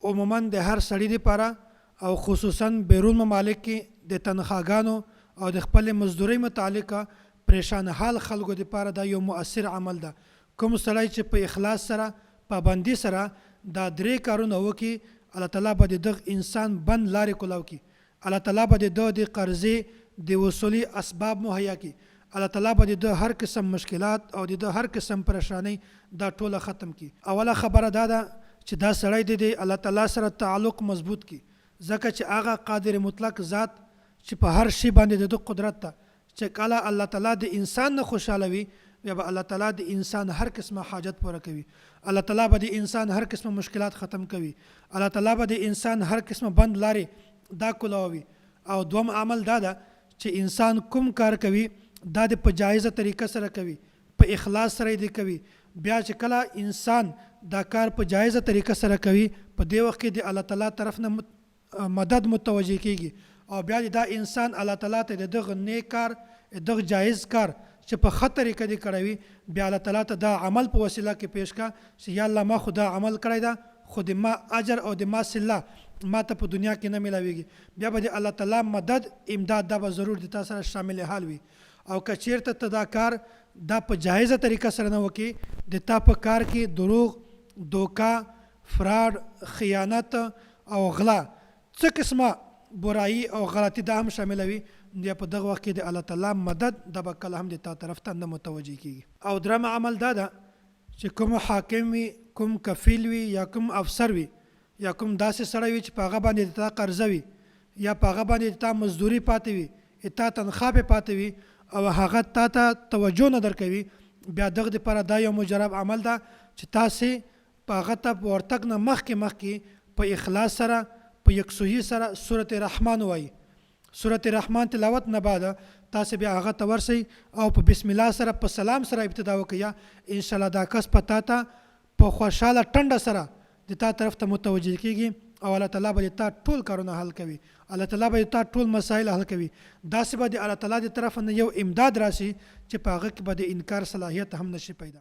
عموما د هر سړي لپاره او خصوصا بیرون ممالک کې د تنخواګانو او د خپل مزدورۍ متعلقه پریشان حال خلکو لپاره دا یو مؤثر عمل ده. کوم سړی چې په اخلاص سره پابندي سره دا درې کارونه وکړي، الله تعالی به د دغه انسان بند لارې کولاو کړي. الله تعالی به د ده د قرضې د وصولي اسباب مهیا کړي. الله تعالی به د ده هر قسم مشکلات او د ده هر قسم پریشانۍ دا ټوله ختم کړي. اوله خبره دا ده چې دا سړی د الله تعالی سره تعلق مضبوط کړي، ځکه چې هغه قادر مطلق ذات چې په هر شي باندې د ده قدرت ته چې کله الله تعالی د انسان نه خوشحاله وي، بیا به الله تعالی د انسان هر قسمه حاجت پوره کوي. الله تعالی به د انسان هر قسمه مشکلات ختم کوي. الله تعالی به د انسان هر قسمه بند لارې دا کولاوي. او دوم عمل دا ده چې انسان کوم کار کوي دا د په جایزه طریقه سره کوي، په اخلاص سره یې کوي. بیا چې کله انسان دا کار په جایزه طریقه سره کوي، په دې وخت کې د الله تعالی طرف نه مدد متوجه کیږي او بیا دا انسان الله تعالی ته دغه نیک کار، دغه جایز کار چې په ښه طریقه دې کړی وي، بیا الله تعالی ته دا عمل په وسیله کې پیش کا چې یا الله ما خو دا عمل کړی ده، خو د ما اجر او د ما صله ما ته په دنیا کې نه میلاویږي. بیا به د الله تعالی مدد امداد دا به ضرور د تا سره شامل حال وي. او که چیرته ته دا کار دا په جایزه طریقه سره نه وکړي، د تا په کار کې دروغ، دوکه، فراډ، خیانت او غلا څه قسمه برایي او غلطي دا هم شاملوي، یا په دغه وخت کې د الله تعالی مدد دا به کله هم د تا طرف ته نه متوجه کیږي. او درېم عمل دا ده چې کوم حاکم وي، کوم کفیل وي، یا کوم افسر وي، یا کوم داسې سړی وي چې په هغه باندې د تا قرضه وي، یا په هغه باندې د تا مزدوري پاتې وي، تا تنخوا پې پاتې وي او هغه تا ته توجه نه درکوي، بیا دغه دپاره دا یو مجرب عمل ده چې تاسې په هغه ته په ورتګ نه مخکې په اخلاص سره، په یکسویي سره سورت رحمان وایي. سورت رحمان تلاوت نه بعد تاسې بیا هغه ته ورسئ او په بسم الله سره په سلام سره ابتدا وکړئ. انشاءالله دا کس په تا ته په خوشحاله ټنډه سره د تا طرف ته متوجه کیږي او الله تعالی به د تا ټول کارونه حل کوي. الله تعالی به د تا ټول مسایل حل کوي. داسې به د الله تعالی د طرف نه یو امداد راشي چې په هغه کې به د انکار صلاحیت هم نشي پیدا.